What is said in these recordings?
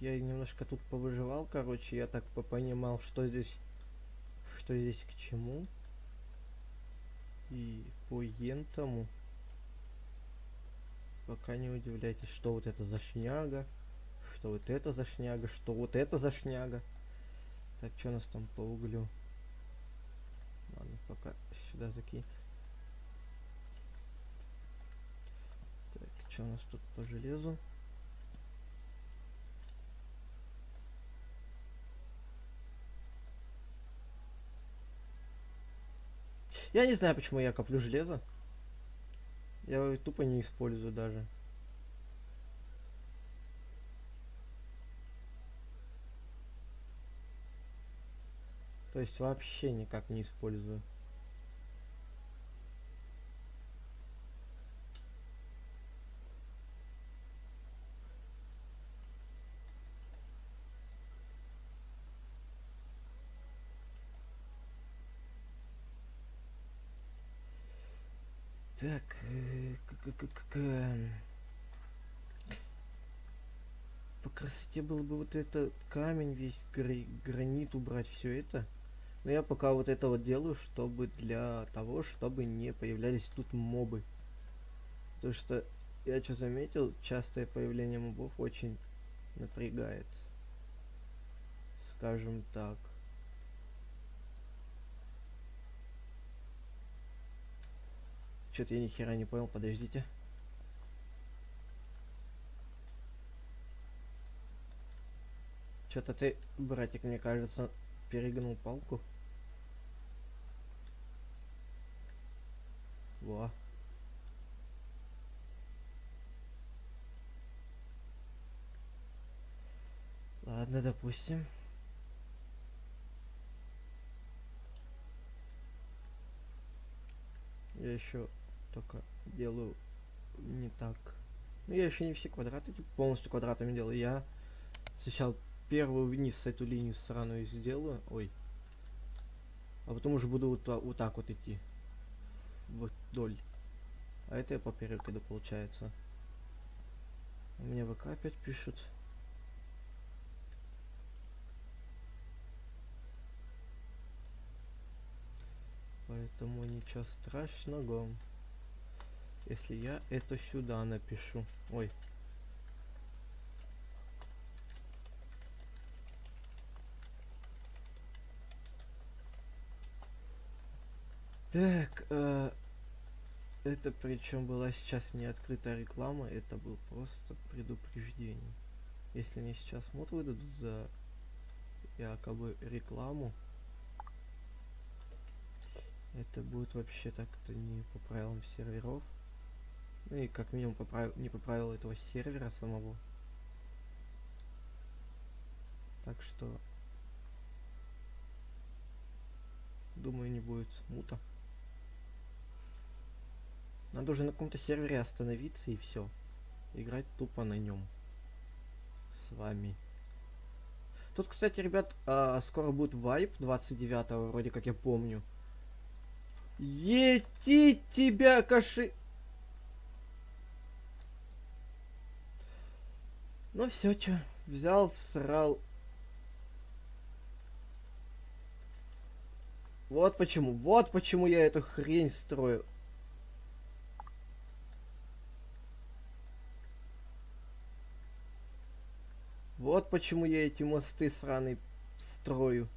я немножко тут повыживал, короче, я так понимал, что здесь к чему. И по ентому. Пока не удивляйтесь, что вот это за шняга, что вот это за шняга, что вот это за шняга. Так, что у нас там по углю? Ладно, пока сюда закинь. Так, что у нас тут по железу? Я не знаю, почему я коплю железо. Я его тупо не использую даже. То есть вообще никак не использую. Так, по красоте было бы вот это камень весь, гранит убрать, все это. Но я пока вот это вот делаю, чтобы для того, чтобы не появлялись тут мобы. Потому что я что заметил, частое появление мобов очень напрягает. Скажем так. Что-то я ни хера не понял, подождите. Что-то ты, братик, мне кажется, перегнул палку. Во. Ладно, допустим. Я еще только делаю не так. Ну, я еще не все квадраты полностью квадратами делаю. Я сначала первую вниз эту линию сраную сделаю. Ой. А потом уже буду вот так вот идти. Вдоль. А это я поперек иду, получается. Мне ВК опять пишут. Поэтому ничего страшного, если я это сюда напишу. Ой. Так, это причем была сейчас не открытая реклама, это был просто предупреждение. Если мне сейчас мод выдадут за якобы рекламу, это будет вообще так-то не по правилам серверов. Ну и как минимум не по правилам этого сервера самого. Так что думаю, не будет мута. Надо уже на каком-то сервере остановиться и все. Играть тупо на нем. С вами. Тут, кстати, ребят, скоро будет вайп 29-го, вроде как я помню. Ети тебя, каши! Ну все, чё, взял, всрал. Вот почему я эту хрень строю. Вот почему я эти мосты сраные строю.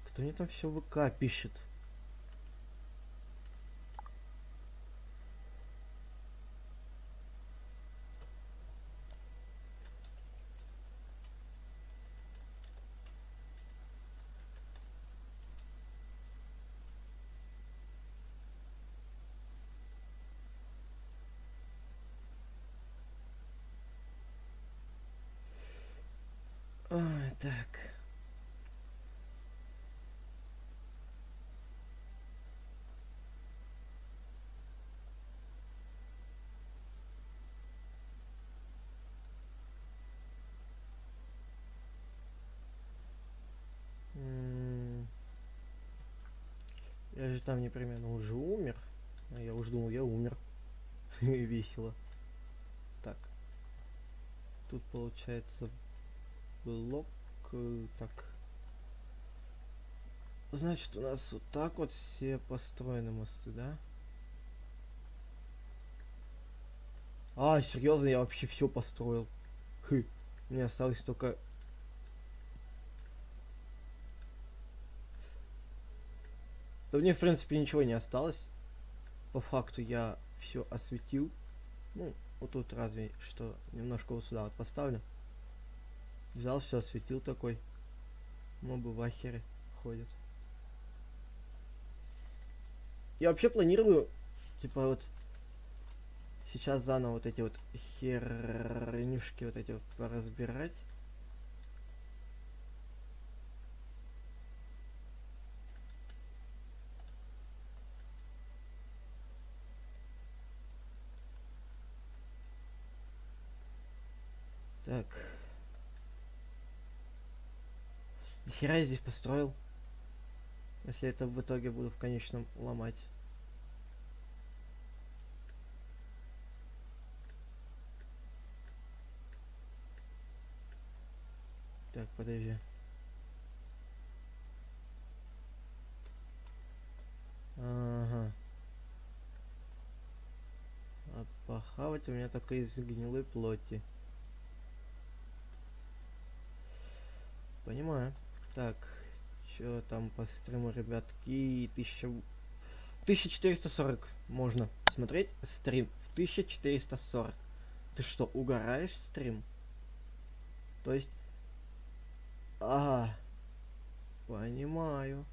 Кто мне там все ВК пишет? Ой, так. Я же там непременно уже умер. А я уж думал, я умер. Весело. Так. Тут получается блок. Так. Значит, у нас вот так вот все построены мосты, да? А, серьезно, я вообще все построил. Хы. Мне осталось только... Да мне, в принципе, ничего не осталось. По факту я все осветил. Ну, вот тут разве что немножко вот сюда вот поставлю. Взял, все осветил такой. Мобы в ахере ходят. Я вообще планирую, типа вот, сейчас заново вот эти вот хернюшки вот эти вот поразбирать. Так. Нихера я здесь построил. Если это в итоге буду в конечном ломать. Так, подожди. Ага. А похавать у меня только из гнилой плоти. Понимаю. Так, чё там по стриму, ребятки? 1440 можно смотреть стрим в 1440. Ты что, угораешь стрим? То есть... Ага, понимаю.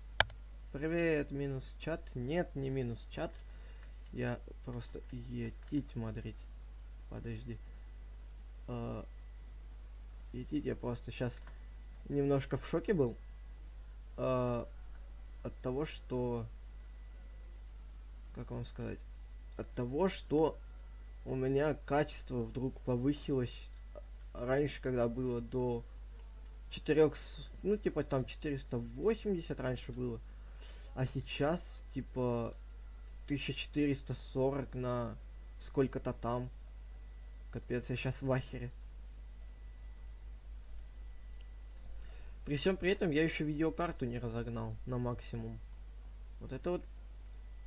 Привет, минус чат. Нет, не минус чат. Я просто етить мадрить. Подожди. Етить, я просто сейчас немножко в шоке был. От того, что... Как вам сказать? От того, что у меня качество вдруг повысилось. Раньше, когда было до 4, ну типа там 480 раньше было, а сейчас типа 1440 на сколько-то там. Капец, я сейчас в ахере. При всем при этом я еще видеокарту не разогнал на максимум. Вот это вот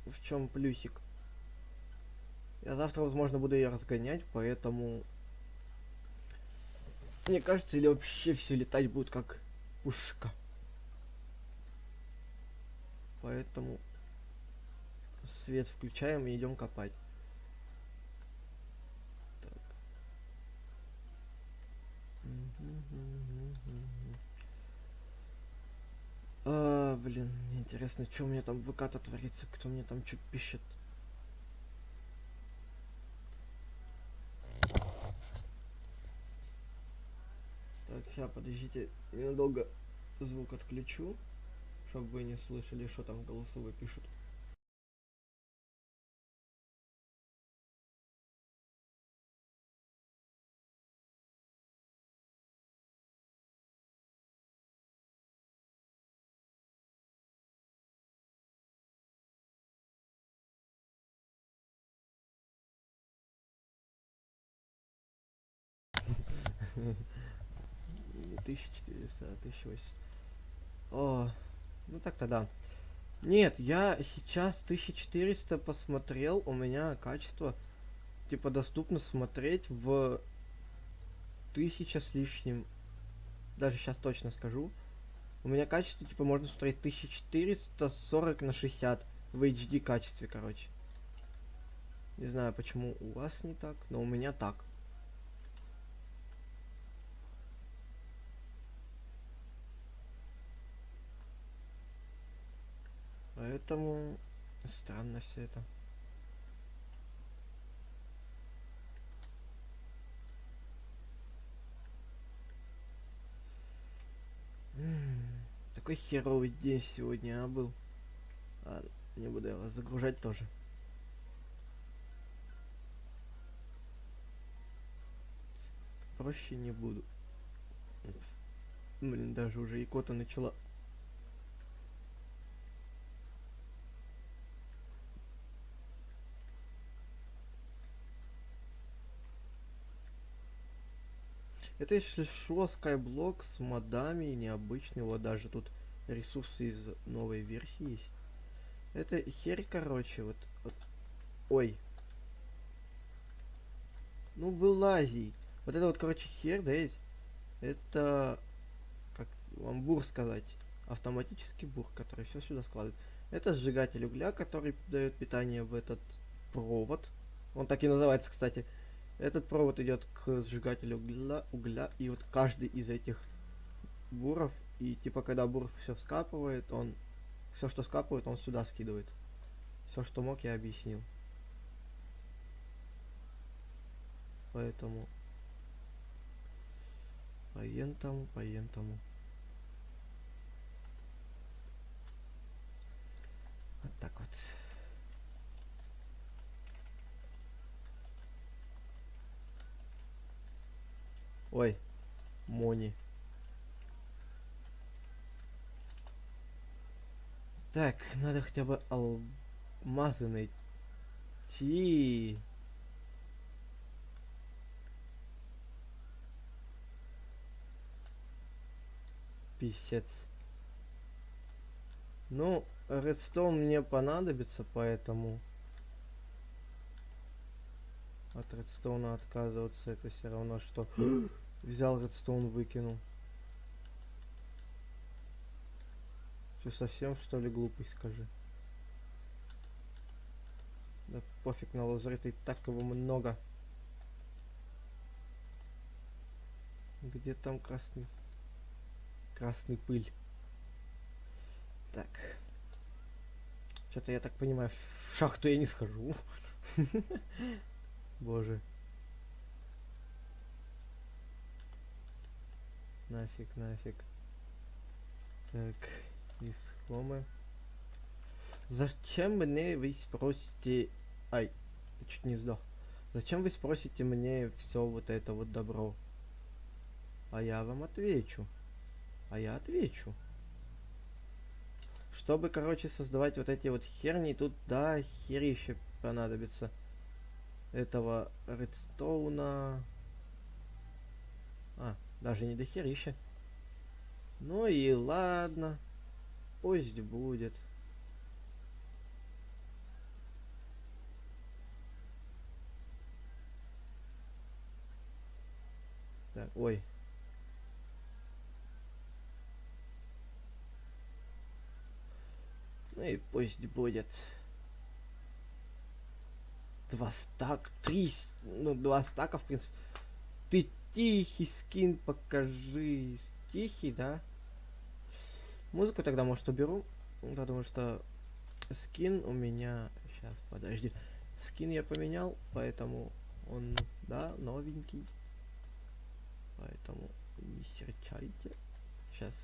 в чем плюсик. Я завтра, возможно, буду ее разгонять, поэтому... Мне кажется, или вообще все летать будет как пушка. Поэтому свет включаем и идем копать. Так. Блин, интересно, что у меня там в ВК-то творится, кто мне там что пишет. Так, сейчас, подождите, ненадолго звук отключу, чтобы вы не слышали, что там голосовые пишут. Не 1400, а 1800. О, ну так-то да. Нет, я сейчас 1400 посмотрел, у меня качество типа доступно смотреть в 1000 с лишним. Даже сейчас точно скажу. У меня качество типа можно смотреть 1440 на 60 в HD качестве, короче. Не знаю, почему у вас не так, но у меня так. Поэтому странно все это. Такой херовый день сегодня был. Ладно, не буду его загружать тоже. Проще не буду. Блин, даже уже икота начала. Это, если шо, Skyblock с модами необычный. Вот даже тут ресурсы из новой версии есть. Это херь, короче, вот. Ой. Ну, вылази. Вот это вот, короче, херь, да, ведь? Это, как вам бур сказать, автоматический бур, который все сюда складывает. Это сжигатель угля, который дает питание в этот провод. Он так и называется, кстати. Этот провод идет к сжигателю угля, и вот каждый из этих буров, и типа когда бур все скапывает, он все, что скапывает, он сюда скидывает. Все, что мог, я объяснил. Поэтому по ентому. Вот так вот. Ой, Мони. Так, надо хотя бы алмазы найти. Писец. Ну, редстоун мне понадобится, поэтому от редстоуна отказываться это все равно, что взял редстоун, выкинул. Что, совсем что ли глупость, скажи? Да пофиг на лазурит, и так его много. Где там красный пыль? Так. Что-то я так понимаю, в шахту я не схожу. Боже. Нафиг. Так, исхомы. Зачем мне вы спросите... Ай, чуть не сдох. Зачем вы спросите мне все вот это вот добро? А я вам отвечу. Чтобы, короче, создавать вот эти вот херни, тут, да, херище понадобится. Этого редстоуна. Даже не до херища. Ну и ладно. Пусть будет. Так, ой. Ну и пусть будет. 2 стака, в принципе. Ты тихий скин покажи. Тихий, да? Музыку тогда, может, уберу. Потому что скин у меня... Сейчас, подожди. Скин я поменял, поэтому он, да, новенький. Поэтому не серчайте. Сейчас.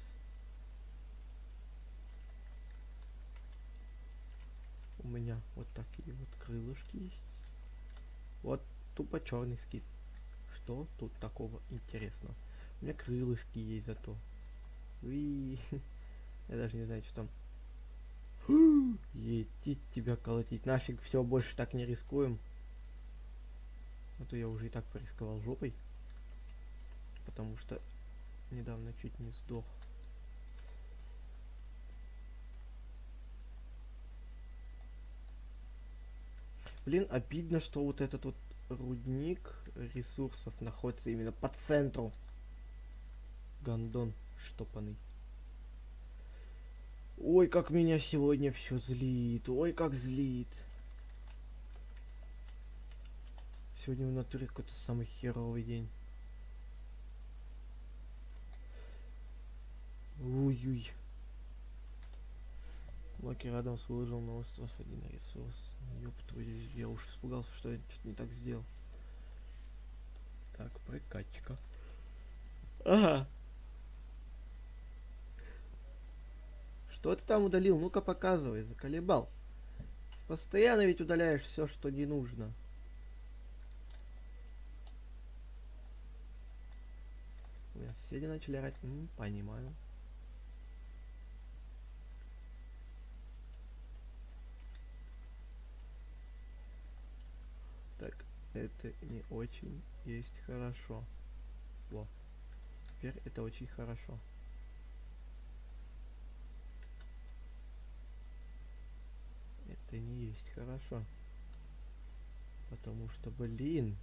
У меня вот такие вот крылышки есть. Вот тупо черный скин. Что тут такого интересного? У меня крылышки есть зато. Уи. Я даже не знаю, что там. Етить тебя колотить. Нафиг, все, больше так не рискуем. А то я уже и так порисковал жопой. Потому что недавно чуть не сдох. Блин, обидно, что вот этот вот рудник ресурсов находится именно по центру. Гандон штопанный. Ой, как меня сегодня все злит. Ой, как злит. Сегодня в натуре какой-то самый херовый день. Уй-уй. Локи Адамс выложил на остров один ресурс. Ёб твою, я уж испугался, что я что-то не так сделал. Так, прокатчика. Ага. Что ты там удалил? Ну-ка показывай, заколебал. Постоянно ведь удаляешь все, что не нужно. У меня соседи начали орать. Понимаю. Так, это не очень есть хорошо. Во. теперь это очень хорошо. Это не есть хорошо. Потому что, блин,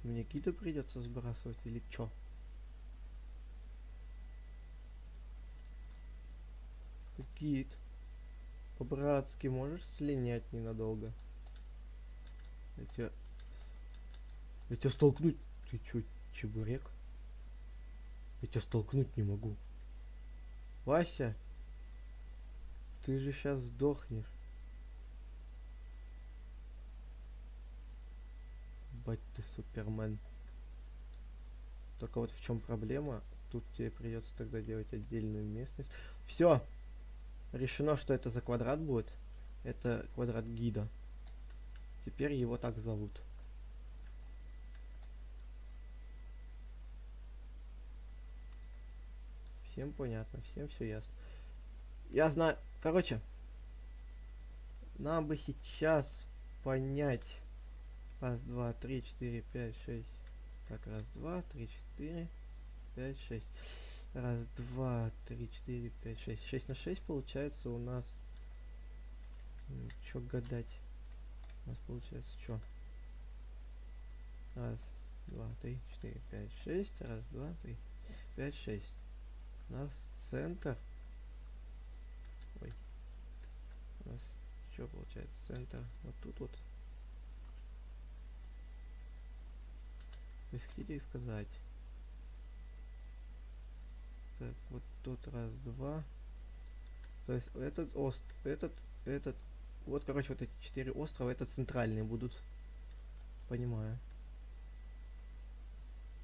мне гида придется сбрасывать или чё? Гид, по-братски можешь слинять ненадолго? Я тебя... Я тебя столкнуть... Ты чё, чебурек? Я тебя столкнуть не могу. Вася, ты же сейчас сдохнешь. Бать ты супермен. Только вот в чем проблема? Тут тебе придется тогда делать отдельную местность. Все, решено, что это за квадрат будет. Это квадрат гида. Теперь его так зовут. Всем понятно, всем все ясно. Я знаю. Короче, нам бы сейчас понять. Раз, два, три, четыре, пять, шесть. Так, раз, два, три, четыре, пять, шесть. Раз, два, три, четыре, пять, шесть. 6 на 6 получается у нас... Чё гадать? У нас получается что? Раз, два, три, четыре, пять, шесть. Раз, два, три, пять, шесть. У нас центр. Ой. У нас что получается? Центр вот тут вот. То есть хотите сказать? Так, вот тут раз, два. То есть этот, вот, короче, вот эти 4 острова, это центральные будут. Понимаю.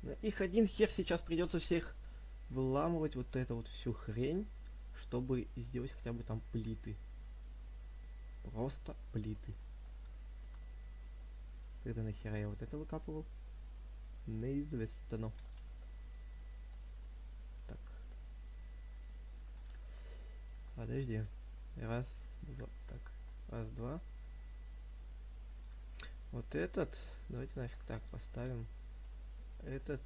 Но их один хер сейчас придется всех выламывать вот эту вот всю хрень, чтобы сделать хотя бы там плиты. Просто плиты. Тогда нахера я вот это выкапывал? Неизвестно. Так. Подожди. Раз, два. Так. Раз, два. Вот этот. Давайте нафиг так поставим. Этот.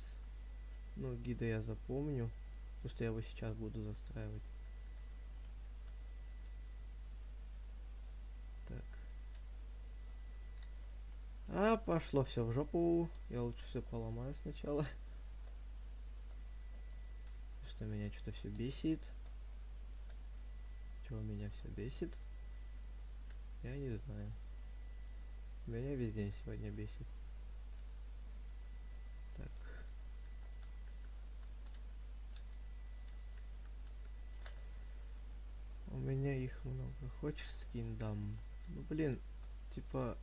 Ну, гида я запомню. Потому что я его сейчас буду застраивать. Так. А, пошло все в жопу. Я лучше все поломаю сначала. Что меня что-то все бесит. Чего меня все бесит? Я не знаю. Меня весь день сегодня бесит. Так. У меня их много. Хочешь скин дам? Ну блин, типа,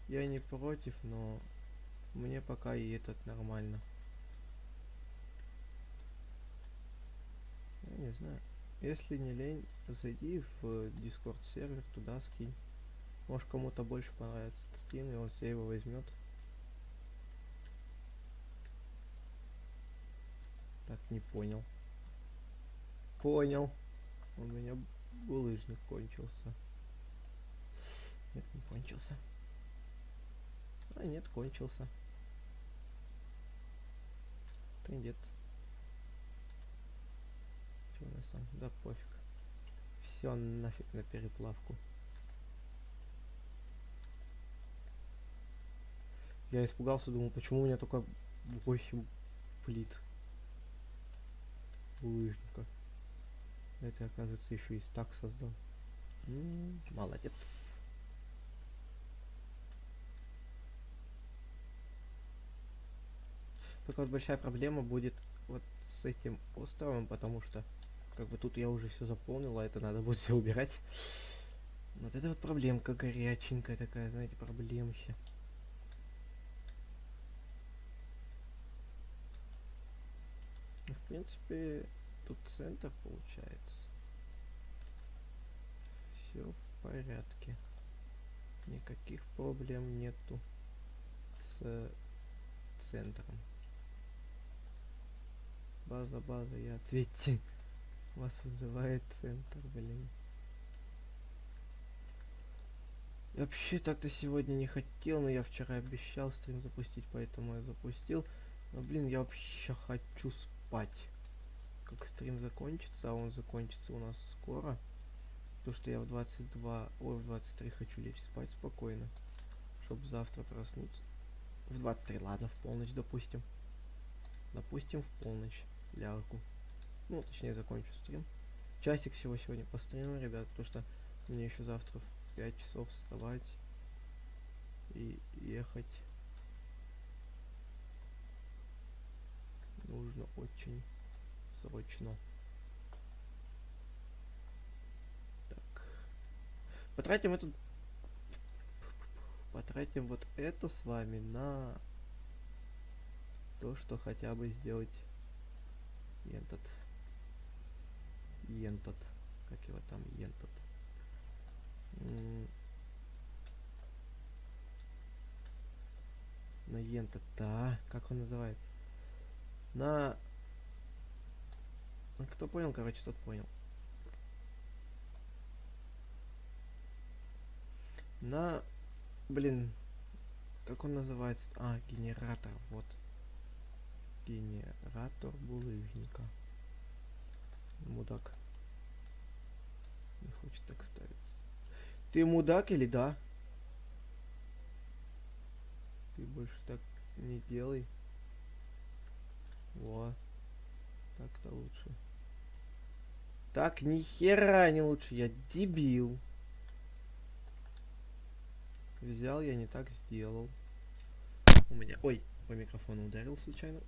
я не против, но мне пока и этот нормально. Я не знаю. Если не лень, зайди в Discord сервер, туда скинь. Может кому-то больше понравится этот скин, и он себе его возьмет. Так, не понял. Понял. У меня булыжник кончился. Нет, не кончился. А нет, кончился. Трындец. Что у нас там? Да пофиг. Все нафиг на переплавку. Я испугался, думал, почему у меня только 8 плит булыжника. Это, оказывается, еще и стак создал. Молодец. Только вот большая проблема будет вот с этим островом, потому что как бы тут я уже все заполнил, а это надо будет все убирать. Вот это вот проблемка горяченькая такая, знаете, проблемища. В принципе, тут центр получается. Все в порядке. Никаких проблем нету с центром. База, я ответьте. Вас вызывает центр, блин. Я вообще так-то сегодня не хотел, но я вчера обещал стрим запустить, поэтому я запустил. Но, блин, я вообще хочу спать. Как стрим закончится, а он закончится у нас скоро. Потому что я в 22, ой, в 23 хочу лечь спать спокойно. Чтобы завтра проснуться. В 23, ладно, в полночь, допустим. Допустим, в полночь лягу. Ну, точнее, закончу стрим. Часик всего сегодня постримим, ребят, потому что мне еще завтра в 5 часов вставать и ехать. Нужно очень срочно. Так. Потратим вот это с вами на то, что хотя бы сделать ентот. Как его там, ентот. На ентот, да. Как он называется? На... Кто понял, короче, тот понял. На... Блин. Как он называется? А, генератор, вот. Генератор булыжника. Мудак. Не хочет так ставиться. Ты мудак или да? Ты больше так не делай. Во. Так-то лучше. Так ни хера не лучше. Я дебил. Взял, я не так сделал. У меня... Ой, по микрофону ударил случайно.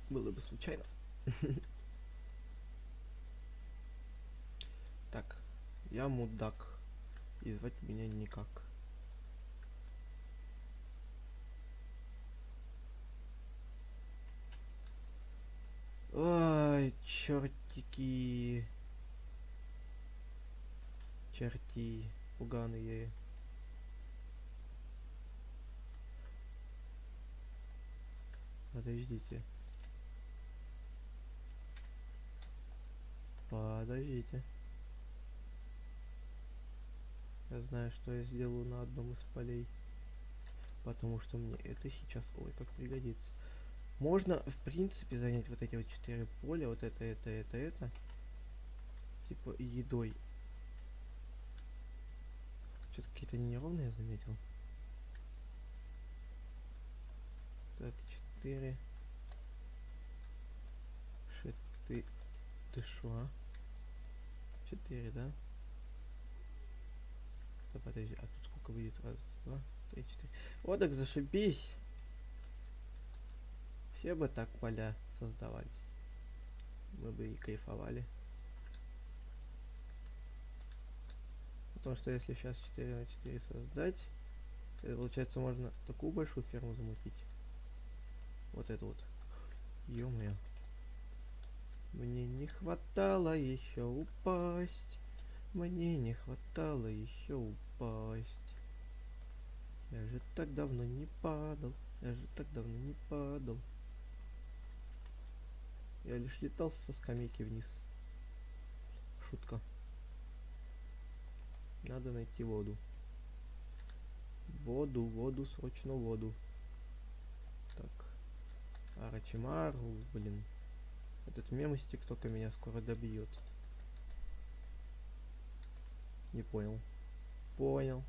Было бы случайно. Так, я мудак. И звать меня никак. Ой, чертики. Черти пуганые. Подождите. Подождите. Я знаю, что я сделаю на одном из полей. Потому что мне это сейчас, ой, как пригодится. Можно, в принципе, занять вот эти вот 4 поля. Вот это. Типа едой. Что-то какие-то неровные я заметил. Так, 4. Ты шо, а? 4, да? Стоп, подожди, а тут сколько будет? Раз, два, три, 4. Вот так зашибись. Все бы так поля создавались. Мы бы и кайфовали. Потому что если сейчас 4 на 4 создать, это получается можно такую большую ферму замутить. Вот это вот. Ё-моё. Мне не хватало еще упасть. Мне не хватало еще упасть. Я же так давно не падал. Я лишь летал со скамейки вниз. Шутка. Надо найти воду. Воду, срочно воду. Так. Арачимару, блин. Этот мем из ТикТока меня скоро добьет. Не понял. Понял.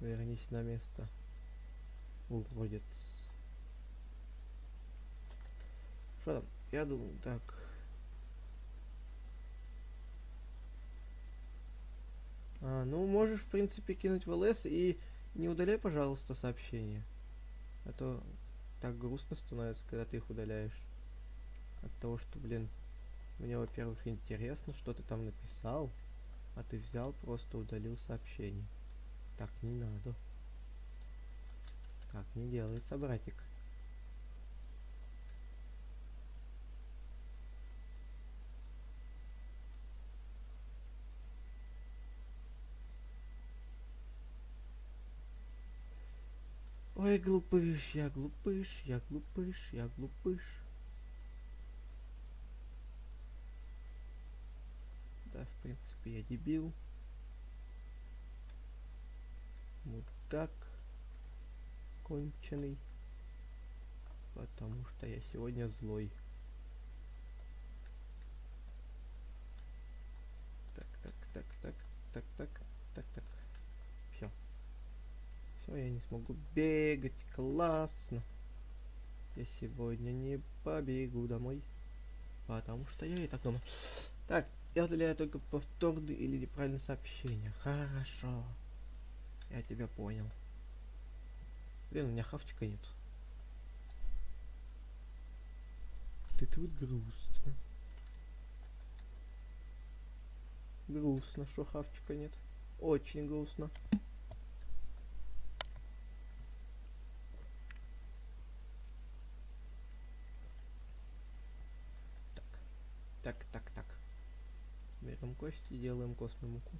Вернись на место. Уродец. Что там? Я думаю, так. Ну можешь, в принципе, кинуть в ЛС и не удаляй, пожалуйста, сообщения. А то так грустно становится, когда ты их удаляешь. От того, что, блин, мне, во-первых, интересно, что ты там написал, а ты взял, просто удалил сообщение. Так не надо. Так не делается, братик. Ой, глупыш, я глупыш, я глупыш, я глупыш. Да, в принципе, я дебил. Мудак. конченый. Потому что я сегодня злой. Так, так, так, так, так, так, так, так. Все. Все, я не смогу бегать. Классно. Я сегодня не побегу домой. Потому что я и так дома. Так, я удаляю только повторные или неправильные сообщения. Хорошо. Я тебя понял. Блин, у меня хавчика нет. Это вот грустно. Грустно, что хавчика нет. Очень грустно. Так, так, так, так. Берем кости и делаем костную муку.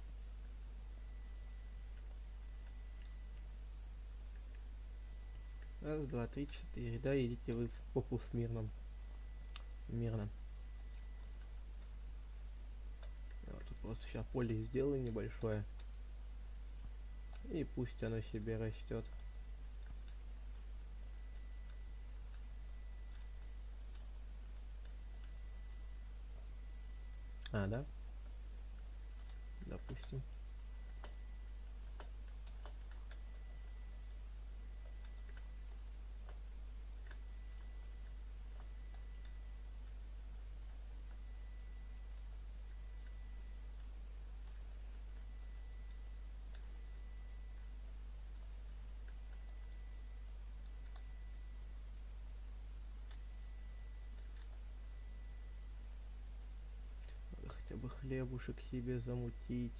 Раз, два, три, четыре. Да, идите вы в попу с мирным. Мирно. Вот тут просто сейчас поле сделаю небольшое. И пусть оно себе растет. А, да? Допустим. Надо хотя бы хлебушек себе замутить.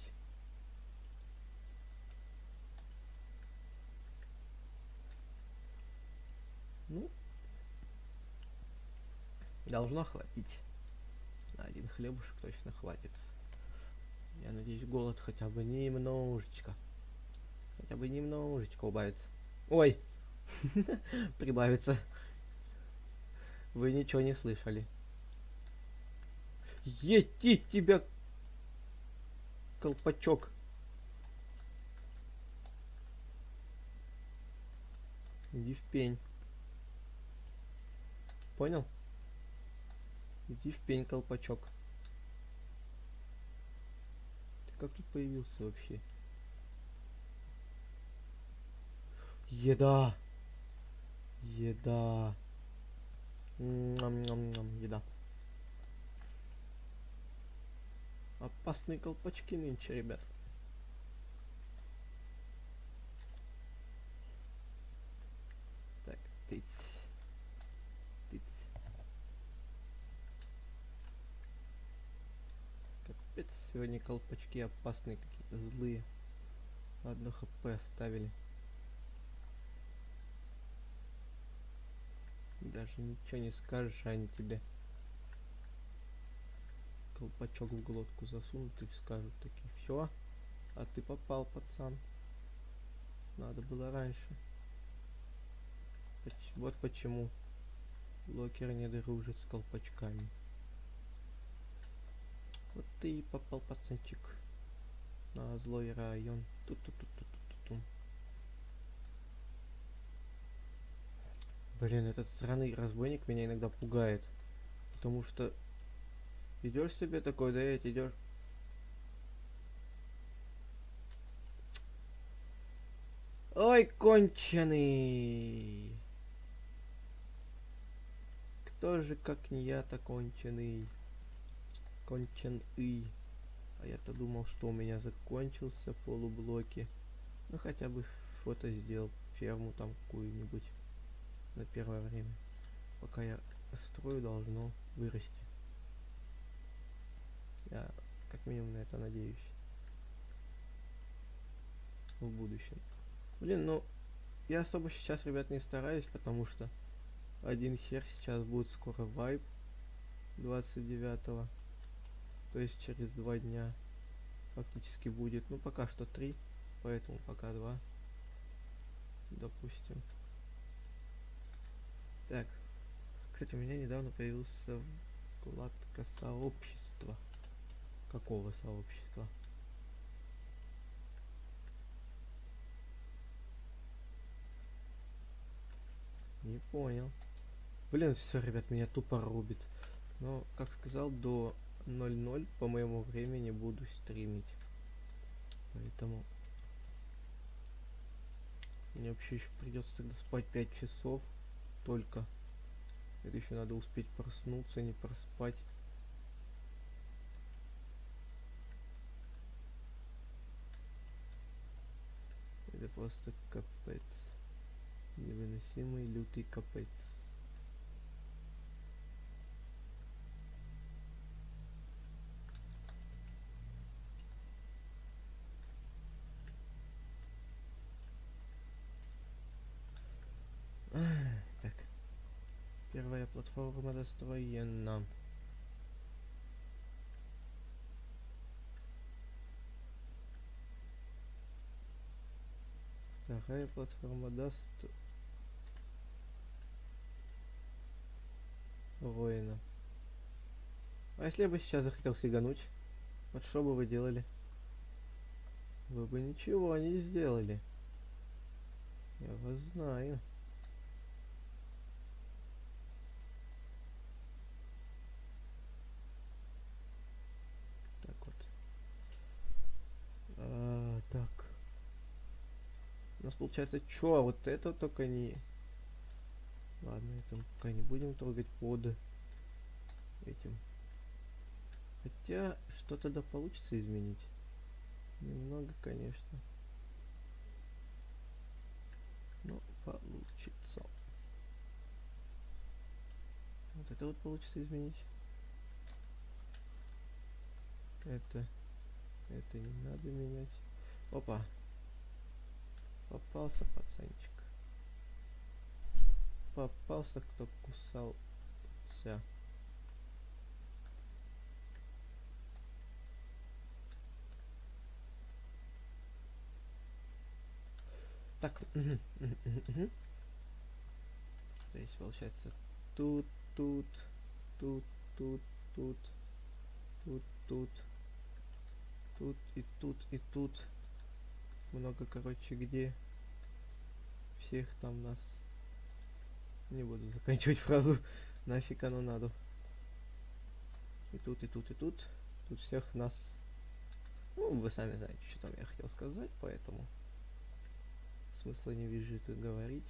Ну, должно хватить. На один хлебушек точно хватит. Я надеюсь, голод хотя бы немножечко. Хотя бы немножечко убавится. Ой! Прибавится. Вы ничего не слышали. Ети тебя, колпачок. Иди в пень. Понял? Иди в пень, колпачок. Ты как тут появился вообще? Еда! Еда! Ням-ням-ням, еда. Опасные колпачки нынче, ребят. Так, тыц. Тыц. Капец, сегодня колпачки опасные какие-то, злые. Одно хп оставили. Даже ничего не скажешь они тебе. Колпачок в глотку засунут и скажут такие: все, а ты попал, пацан. Надо было раньше. Вот почему локер не дружит с колпачками. Вот ты и попал, пацанчик, на злой район. Ту-ту-ту-ту-ту-ту. Блин, этот сраный разбойник меня иногда пугает. Потому что идешь себе такой, да, ведь идешь. Ой, конченый! Кто же, как не я-то конченый? Конченый. А я-то думал, что у меня закончился полублоки. Ну хотя бы что-то сделал. Ферму там какую-нибудь на первое время. Пока я строю, должно вырасти. Я как минимум на это надеюсь. В будущем. Блин, ну я особо сейчас, ребят, не стараюсь, потому что один хер сейчас будет скоро вайп 29-го. То есть через 2 дня фактически будет. Ну пока что 3, поэтому пока 2. Допустим. Так. Кстати, у меня недавно появился вкладка сообщества. Какого сообщества? Не понял. Блин, все, ребят, меня тупо рубит. Но, как сказал, до 00 по моему времени буду стримить. Поэтому мне вообще еще придется тогда спать 5 часов только. Это еще надо успеть проснуться, не проспать. Это просто капец. Невыносимый лютый капец. Так. Первая платформа достроена. Вторая платформа достроена. А если я бы сейчас захотел сигануть? Вот что бы вы делали? Вы бы ничего не сделали. Я вас знаю. Так вот. Так. У нас получается, чё, вот это только не... Ладно, это пока не будем трогать под этим. Хотя, что тогда получится изменить? Немного, конечно. Но получится. Вот это вот получится изменить. Это не надо менять. Опа. Попался пацанчик. Попался, кто кусался. Так. То есть получается тут, тут, тут, тут, тут, тут, тут, тут и тут и тут. Много, короче, где всех там нас. Не буду заканчивать фразу. Нафиг оно надо. И тут, и тут, и тут. Тут всех нас. Ну, вы сами знаете, что там я хотел сказать, поэтому смысла не вижу это говорить.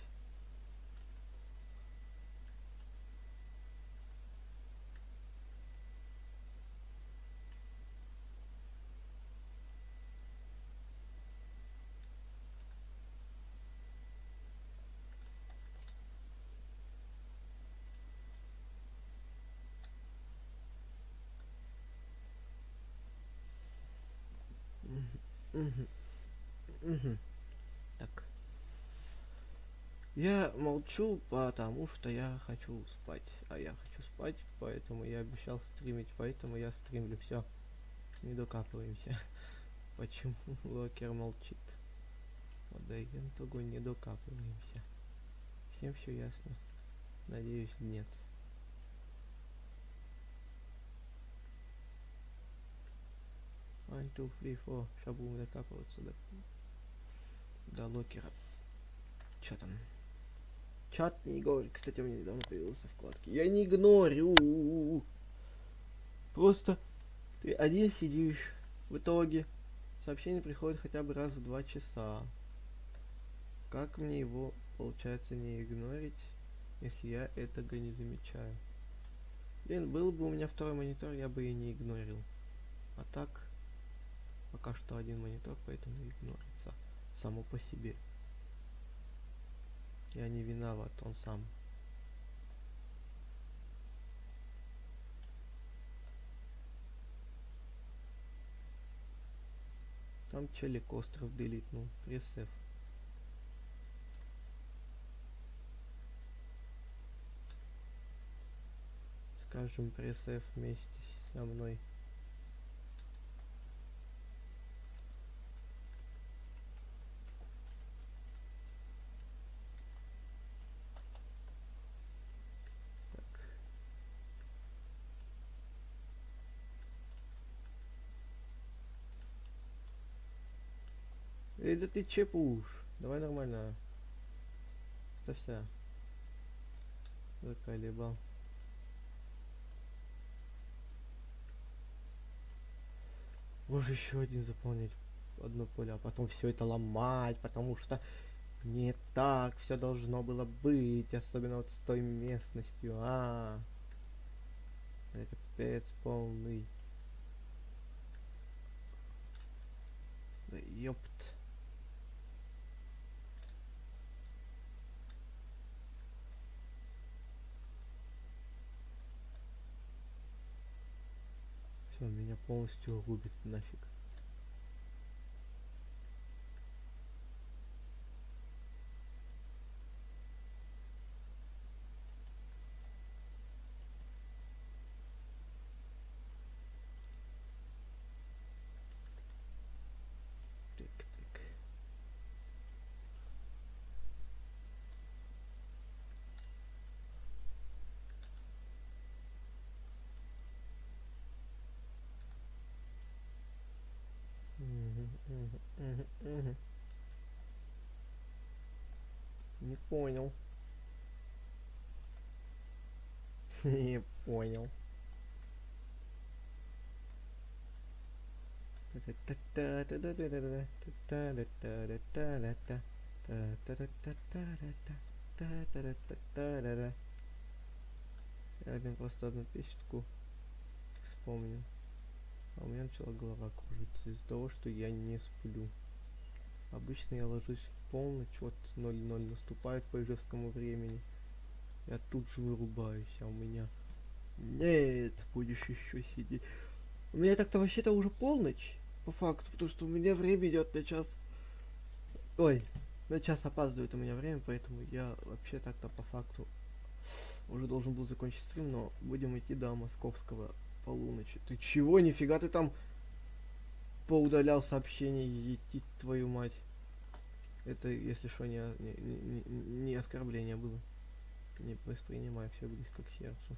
Так. Я молчу, потому что я хочу спать. А я хочу спать, поэтому я обещал стримить, поэтому я стримлю. Все. Не докапываемся. Почему Локер молчит? Подойдем того, не докапываемся. Всем все ясно? Надеюсь, нет. One, two, three, four. Сейчас будем докапываться до Локера. Чё там? Чат не игнорит. Кстати, у меня недавно появился вкладки. Я не игнорю. Просто ты один сидишь. В итоге сообщение приходит хотя бы раз в 2 часа. Как мне его, получается, не игнорить, если я этого не замечаю? Блин, был бы у меня второй монитор, я бы и не игнорил. А так, пока что один монитор, поэтому игнорится само по себе. Я не виноват, он сам. Там челик остров делитнул. Пресс F. Скажем, пресс F вместе со мной. Так. Эй, да ты чепуш. Давай нормально. Ставься. Заколебал. Может еще один заполнять одно поле, а потом все это ломать, потому что не так все должно было быть, особенно вот с той местностью. Это капец полный. Да ёпт. Все, меня полностью рубит нафиг. Так, так. Мгм, мгм, мгм, мгм. Не понял. Не понял. Я один просто одну песенку вспомнил. А у меня начала голова кружиться из-за того, что я не сплю. Обычно я ложусь в полночь, вот 00 наступает по ижевскому времени. Я тут же вырубаюсь, а у меня... Нет, будешь еще сидеть. У меня так-то вообще-то уже полночь, по факту, потому что у меня время идет на час... Ой, на час опаздывает у меня время, поэтому я вообще так-то по факту уже должен был закончить стрим, но будем идти до московского полуночи. Ты чего? Нифига ты там поудалял сообщения, ети твою мать. Это, если что, не оскорбление было. Не воспринимай все близко к сердцу.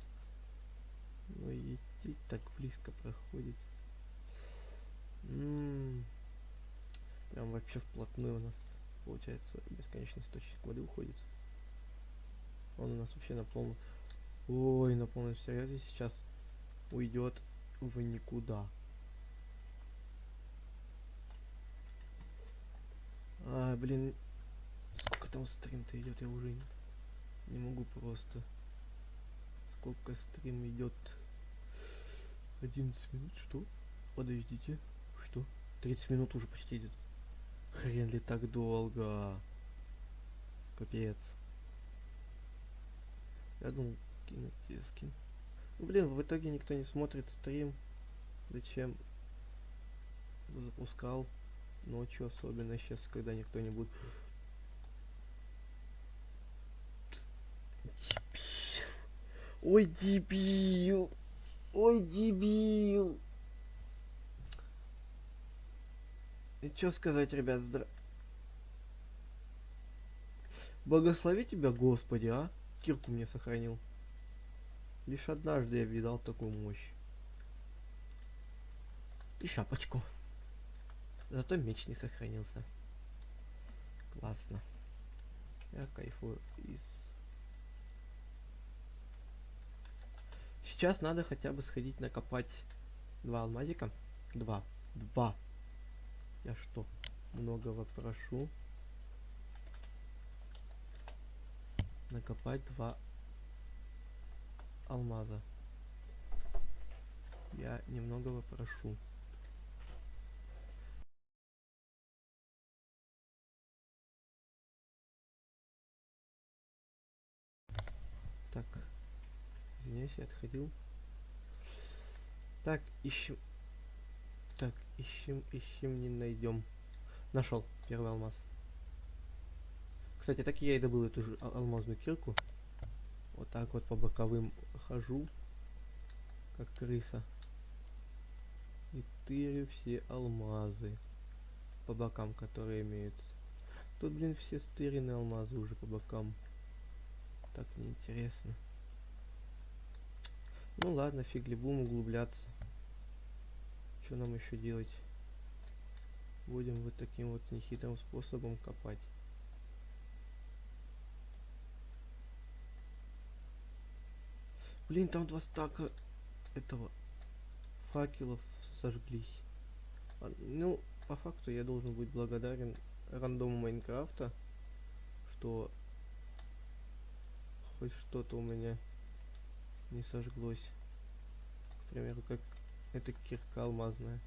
Ну идти так близко проходит. Прям вообще вплотную у нас получается бесконечный источник воды уходит. Он у нас вообще на полном... Ой, на полном серьезе сейчас уйдет в никуда. Блин, сколько там стрим-то идет, я уже не могу просто. Сколько стрим идет? 11 минут, что? Подождите, что? 30 минут уже почти идет. Хрен ли так долго? Капец. Я думал, кинуть тебе скин. Ну, блин, в итоге никто не смотрит стрим. Зачем запускал ночью, особенно сейчас, когда никто не будет. Ой, дебил! Ой, дебил! И что сказать, ребят, Благослови тебя, Господи, а? Кирку мне сохранил. Лишь однажды я видал такую мощь. И шапочку. Зато меч не сохранился. Классно. Я кайфую из... Сейчас надо хотя бы сходить накопать 2 алмазика. Два. Я что, многого прошу? Накопать 2 алмаза. Я немногого прошу. Так. Извиняюсь, я отходил. Так, ищем. Так, ищем, не найдем. Нашел первый алмаз. Кстати, так я и добыл эту же алмазную кирку. Вот так вот по боковым хожу, как крыса. И тырю все алмазы по бокам, которые имеются. Тут, блин, все стыренные алмазы уже по бокам. Так неинтересно. Ну ладно, фиг ли, будем углубляться. Что нам еще делать? Будем вот таким вот нехитрым способом копать. Блин, там 2 стака этого факелов сожглись. Ну, по факту я должен быть благодарен рандому Майнкрафта, что хоть что-то у меня не сожглось. К примеру, как эта кирка алмазная.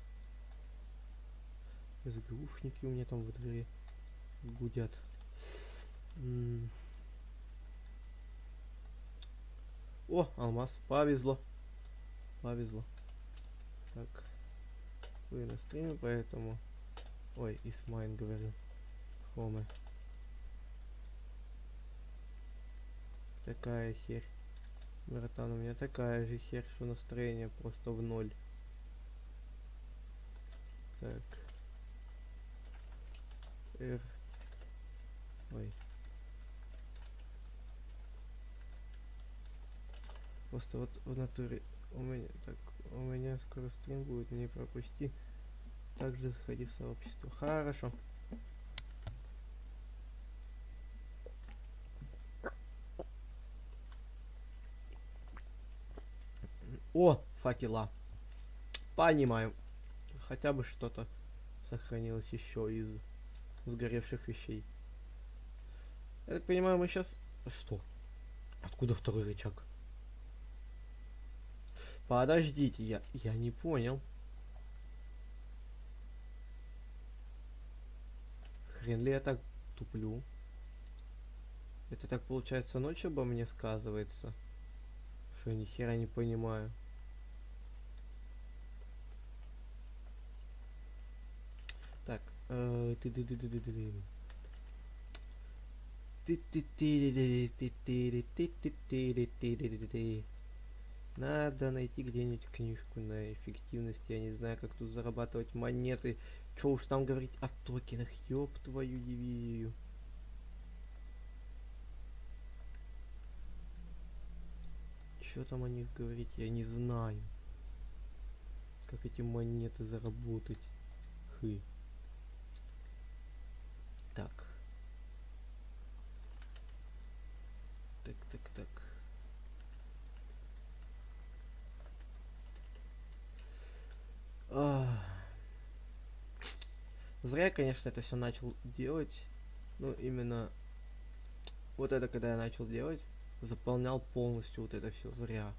СГУшники у меня там во дворе гудят. О, алмаз. Повезло. Повезло. Так. Вы на стриме, поэтому... Ой, Исмайн говорю. Хомы. Такая херь. Братан, у меня такая же херь, что настроение просто в ноль. Так. Р. Ой. Просто вот в натуре у меня так, у меня скоро стрим будет, не пропусти. Также заходи в сообщество. Хорошо. О, факела. Понимаю. Хотя бы что-то сохранилось еще из сгоревших вещей. Я так понимаю, мы сейчас... Что? Откуда второй рычаг? Подождите, я не понял. Хрен ли я так туплю? Это так получается ночь обо мне сказывается? Что я ни хера не понимаю. Так, надо найти где-нибудь книжку на эффективность. Я не знаю, как тут зарабатывать монеты. Чё уж там говорить о токенах, ёб твою дивизию. Чё там о них говорить, я не знаю. Как эти монеты заработать. Хы. Так. Так. Зря я, конечно, это все начал делать. Ну, именно вот это, когда я начал делать, заполнял полностью вот это все зря.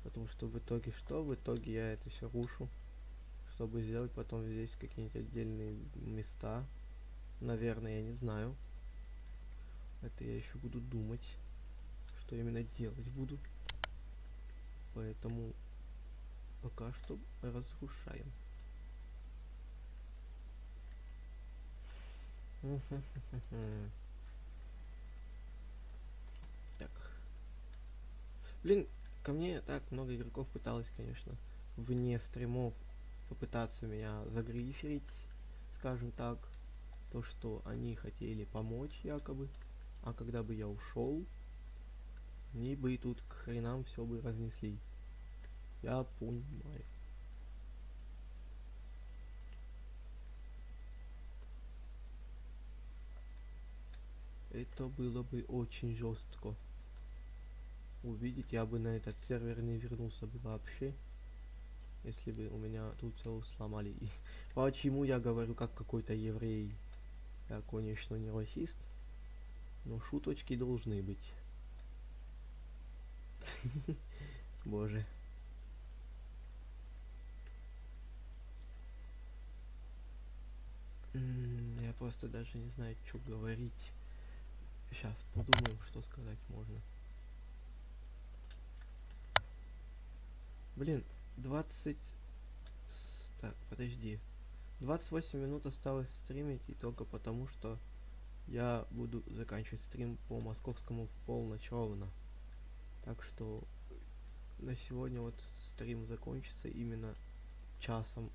Потому что в итоге что? В итоге я это все рушу, чтобы сделать потом здесь какие-нибудь отдельные места. Наверное, я не знаю. Это я еще буду думать, что именно делать буду. Поэтому пока что разрушаем. Так. Блин, ко мне так много игроков пыталось, конечно, вне стримов попытаться меня загриферить, скажем так. То, что они хотели помочь якобы. А когда бы я ушел, они бы и тут к хренам все бы разнесли. Я понимаю. Это было бы очень жестко. Увидеть, я бы на этот сервер не вернулся бы вообще, если бы у меня тут все сломали. И почему я говорю как какой-то еврей? Я, конечно, не расист, но шуточки должны быть. Боже. Я просто даже не знаю, что говорить. Сейчас подумаем, что сказать можно. Блин, 20... Так, подожди. 28 минут осталось стримить, и только потому, что я буду заканчивать стрим по московскому в полночь ровно. Так что на сегодня вот стрим закончится именно часом.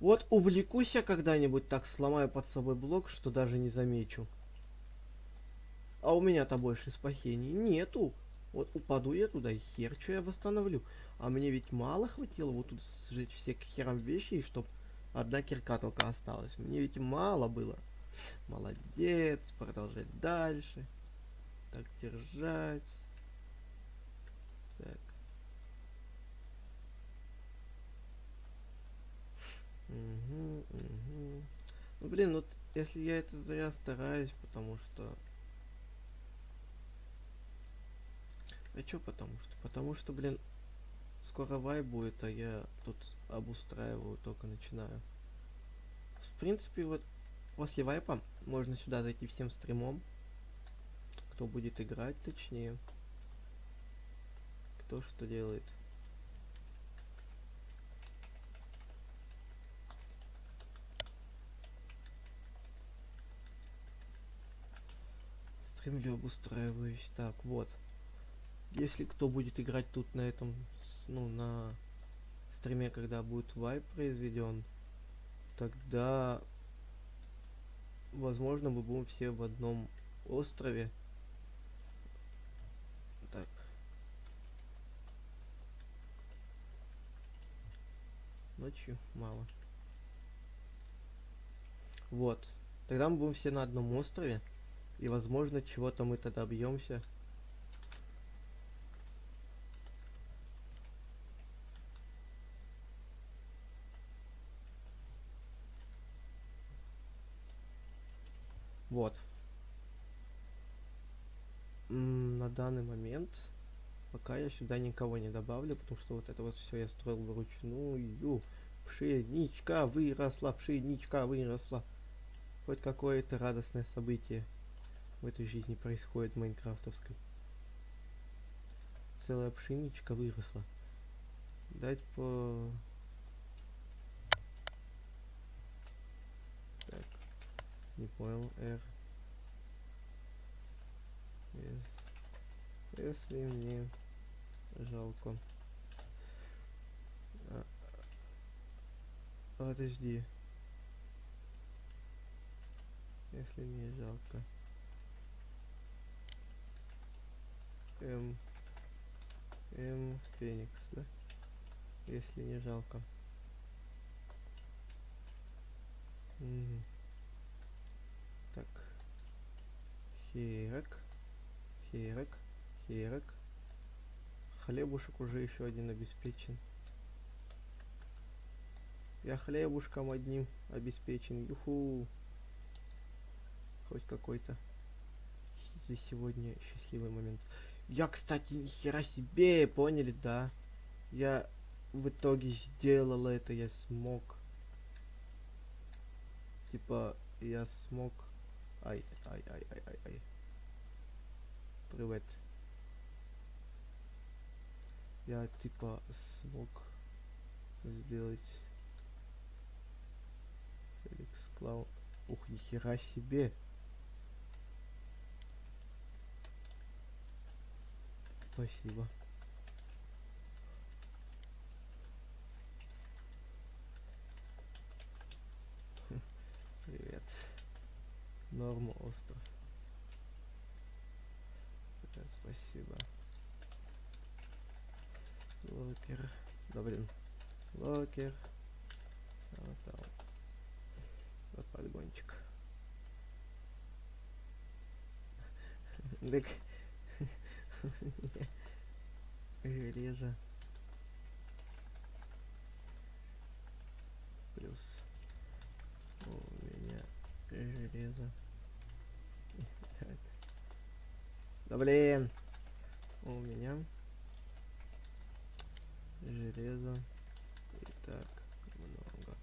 Вот увлекусь я когда-нибудь, так сломаю под собой блок, что даже не замечу. А у меня-то больше спасений нету. Вот упаду я туда, и хер, что я восстановлю. А мне ведь мало хватило вот тут сжечь все к херам вещи, и чтоб одна кирка только осталась. Мне ведь мало было. Молодец, продолжать дальше. Так держать. Так. Угу, угу. Ну блин, вот если я это зря стараюсь, потому что... А чё потому что? Потому что, блин, скоро вайп будет, а я тут обустраиваю, только начинаю. В принципе, вот после вайпа можно сюда зайти всем стримом. Кто будет играть, точнее. Кто что делает. Стримлю, обустраиваюсь. Так, вот. Если кто будет играть тут на этом, ну, на стриме, когда будет вайп произведен, тогда, возможно, мы будем все в одном острове. Так. Ночью мало. Вот. Тогда мы будем все на одном острове. И, возможно, чего-то мы тогда добьемся. Вот. На данный момент пока я сюда никого не добавлю, потому что вот это вот все я строил вручную. Пшеничка выросла, пшеничка выросла. Хоть какое-то радостное событие в этой жизни происходит майнкрафтовской. Целая пшеничка выросла. Дать по... Так, не понял, R. Если мне жалко. Подожди. Если мне жалко. Феникс, да? Если не жалко. Угу. Так. Херак. Херак. Херак. Хлебушек уже еще один обеспечен. Я хлебушком одним обеспечен. Юху. Хоть какой-то за сегодня счастливый момент. Я, кстати, ни хера себе, поняли, да? Я в итоге сделал это, я смог. Типа, я смог. Ай. Привет. Я типа смог сделать Феликс Клаун. Ух, нихера себе. Спасибо. Привет. Норма остров. Спасибо. Локер. Да блин. Локер. Вот подгончик. Так. Железо. Плюс. У меня железо. Да блин. У меня железо. И так много.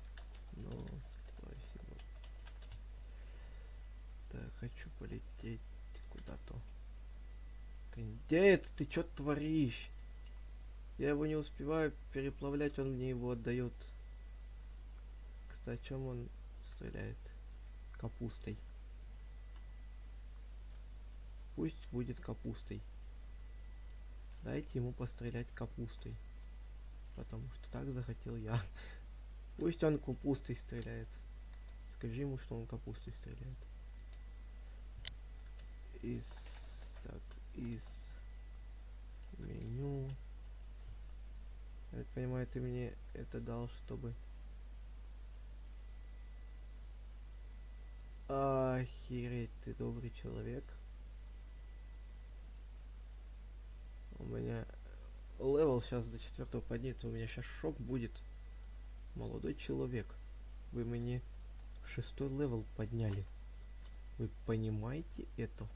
Но спасибо. Так, хочу полететь куда-то. Трындец, ты чё творишь? Я его не успеваю переплавлять, он мне его отдает. Кстати, о чем он стреляет? Капустой. Пусть будет капустой. Дайте ему пострелять капустой. Потому что так захотел я. Пусть он капустой стреляет. Скажи ему, что он капустой стреляет. Из меню. Я так понимаю, ты мне это дал, чтобы... Охереть, ты добрый человек. У меня левел сейчас до 4 подняться. У меня сейчас шок будет. Молодой человек. Вы мне 6 левел подняли. Вы понимаете это?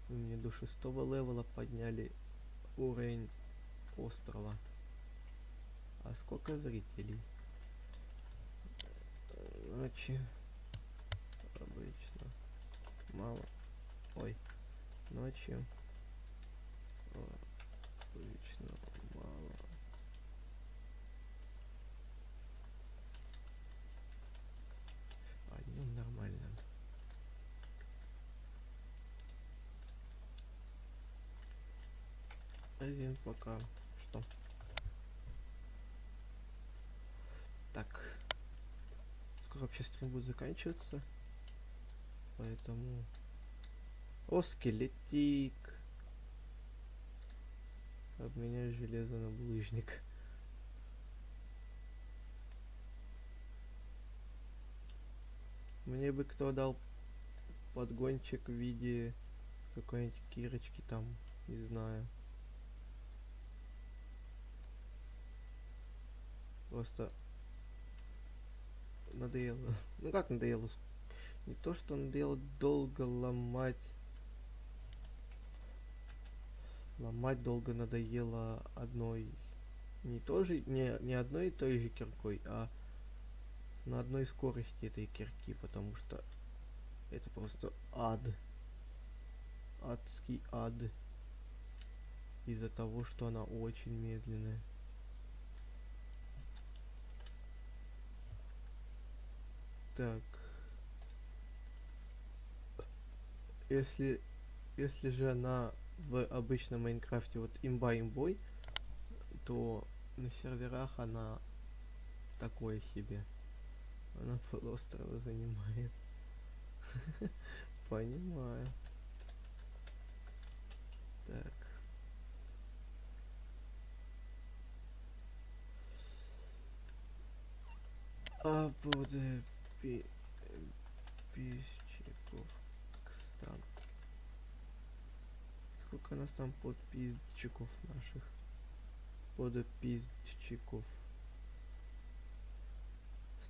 Вы мне до 6 левела подняли уровень острова. А сколько зрителей? Ночи. Обычно. Мало. Ой. Ночью. Обычно мало. А днем нормально. Один пока что. Так. Скоро вообще стрим будет заканчиваться. Поэтому... О, скелетик. Обменяю железо на булыжник. Мне бы кто дал подгончик в виде какой-нибудь кирочки там, не знаю. Просто надоело. Ну как надоело? Не то, что надоело долго ломать. Ломать долго надоело одной. Не одной и той же киркой, а на одной скорости этой кирки, потому что это просто ад. Адский ад. Из-за того, что она очень медленная. Так. Если же она в обычном Майнкрафте вот имбой, то на серверах она такое себе. Она полуострова занимает. Понимаю. Так. А будет подписчиков, кстати. Сколько у нас там подписчиков наших? Подписчиков.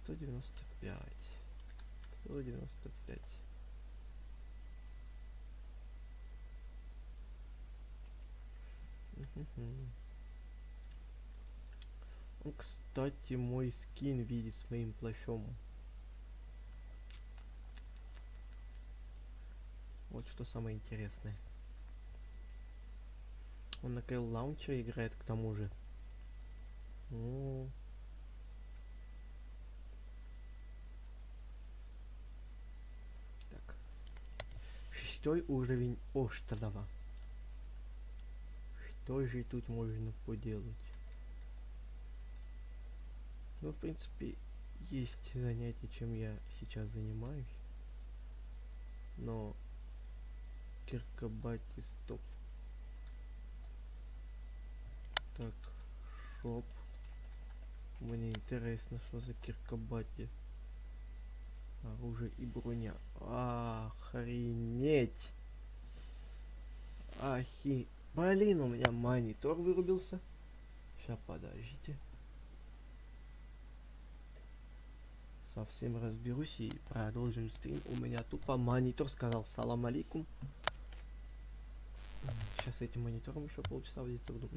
195. 195. Ну, кстати, мой скин видит с моим плащом. Вот что самое интересное. Он на Кайл Лаунчере играет к тому же. Ну... Так. 6 уровень острова. Что же тут можно поделать? Ну, в принципе, есть занятия, чем я сейчас занимаюсь. Но... Киркобати, стоп. Так, шоп. Мне интересно, что за Киркобати. Оружие и броня. Охренеть! Блин, у меня монитор вырубился. Сейчас, подождите. Совсем разберусь и продолжим стрим. У меня тупо монитор сказал салам алейкум. Сейчас с этим монитором еще полчаса возиться буду.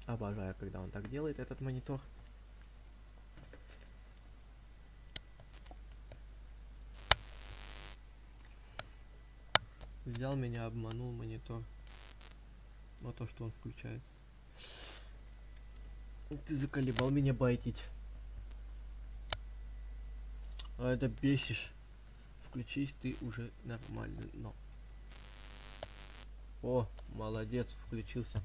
Обожаю, когда он так делает, этот монитор. Взял меня, обманул монитор. Но то, что он включается. Ты заколебал меня байтить. А это бесишь. Включись ты уже нормально, но... О, молодец, включился.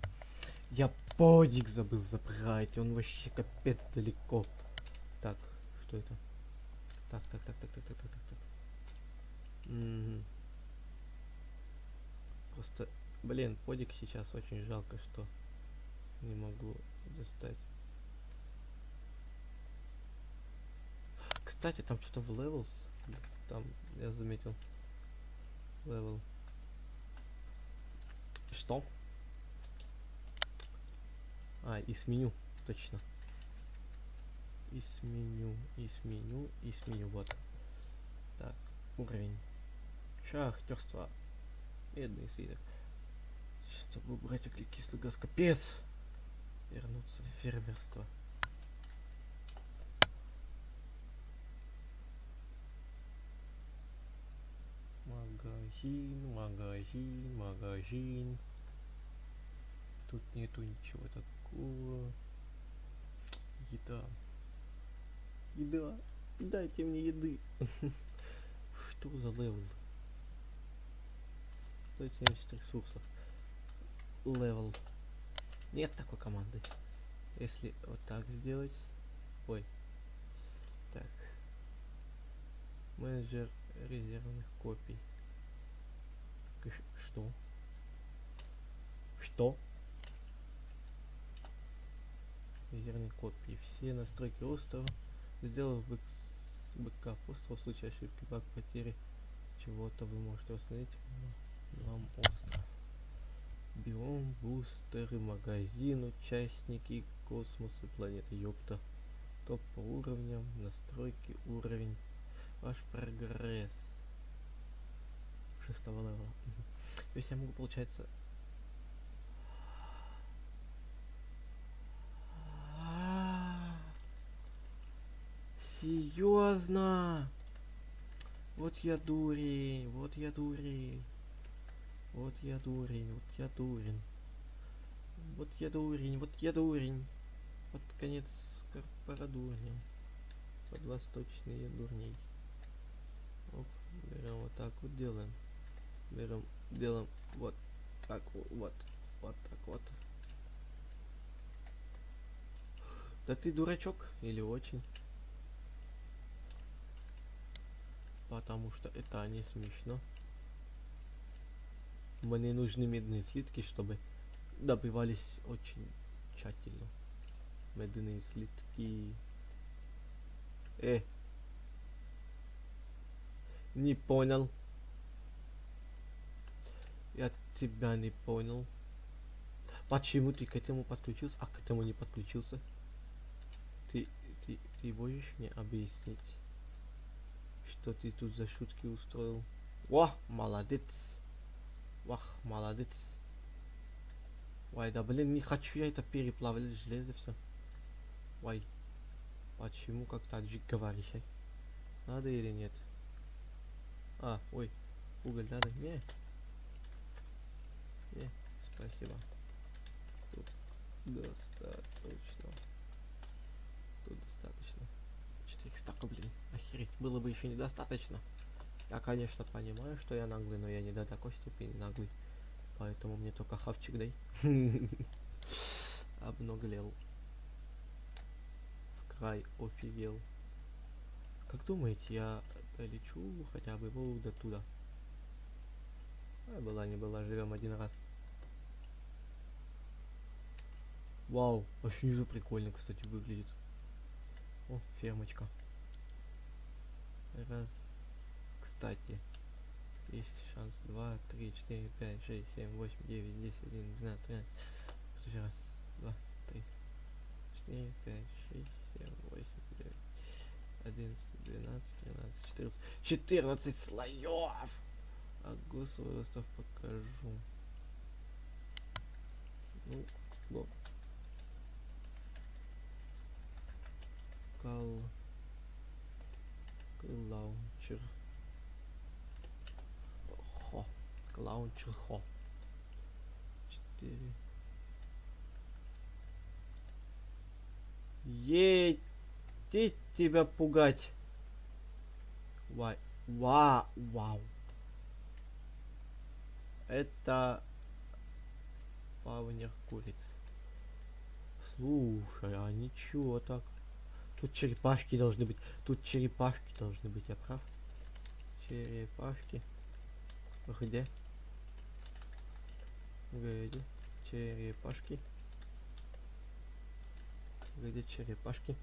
Я подик забыл забрать, он вообще капец далеко. Так, что это? Так. Просто, блин, подик сейчас очень жалко, что не могу достать. Кстати, там что-то в levels, там я заметил. Левел. Что? А, и с меню, точно. И с меню, и с меню, и с меню, вот. Так, уровень. Шахтерство. Медный свиток. Чтобы убрать углекислый газ. Капец! Вернуться в фермерство. Магазин, магазин, магазин. Тут нету ничего такого. Еда. Еда. Дайте мне еды. Что за левел? 170 ресурсов. Левел. Нет такой команды. Если вот так сделать. Ой. Так. Менеджер резервных копий. Что? Что? Резервные копии. Все настройки острова. Сделав бэкап острова в случае ошибки, баг потери чего-то вы можете восстановить вам остров. Биом, бустеры, магазин, участники, космосы, планеты, ёпта. Топ по уровням, настройки, уровень. Ваш прогресс. 6-го левела. То есть я могу, получается... Серьезно? Вот я дурень, вот я дурень. Вот я дурень, вот я дурень. Вот я дурень, вот я дурень. Под конец корпорадурня. Под восточные дурней. Оп, берем вот так вот делаем. Берем, делаем вот так вот. Вот так вот. Да ты дурачок или очень? Потому что это не смешно. Мне нужны медные слитки, чтобы добывались очень тщательно. Медные слитки. Не понял. Я тебя не понял. Почему ты к этому подключился, а к этому не подключился? Ты можешь мне объяснить, что ты тут за шутки устроил? О, молодец. Вах, молодец. Ой, да блин, не хочу я это переплавлять железо все. Ой, почему как таджик говоришь, а? Надо или нет? А, ой, уголь надо? Не, спасибо. Тут достаточно. Тут достаточно. 4 стака, блин, охереть, было бы еще недостаточно. Я, конечно, понимаю, что я наглый, но я не до такой степени наглый. Поэтому мне только хавчик дай. Обнаглел. В край офигел. Как думаете, я долечу хотя бы до туда? А была не была, живем один раз. Вау, а снизу прикольно, кстати, выглядит. О, фермочка. Раз. Кстати. Есть шанс 2, 3, 4, 5, 6, 7, 8, 9, 10, 11, 12, 13. Слушай, раз, 2, 3, 4, 5, 6, 7, 8, 9, 11, 12, 13, 14. 14 слоев! А свой остров покажу. Ну, вот. Лаунчер. Хо. Лаунчер хо. 4. Едь тебя пугать. Вау. Это спавнер куриц. Слушай, а ничего так. Тут черепашки должны быть. Я прав? Черепашки. Где? Где черепашки? Где черепашки?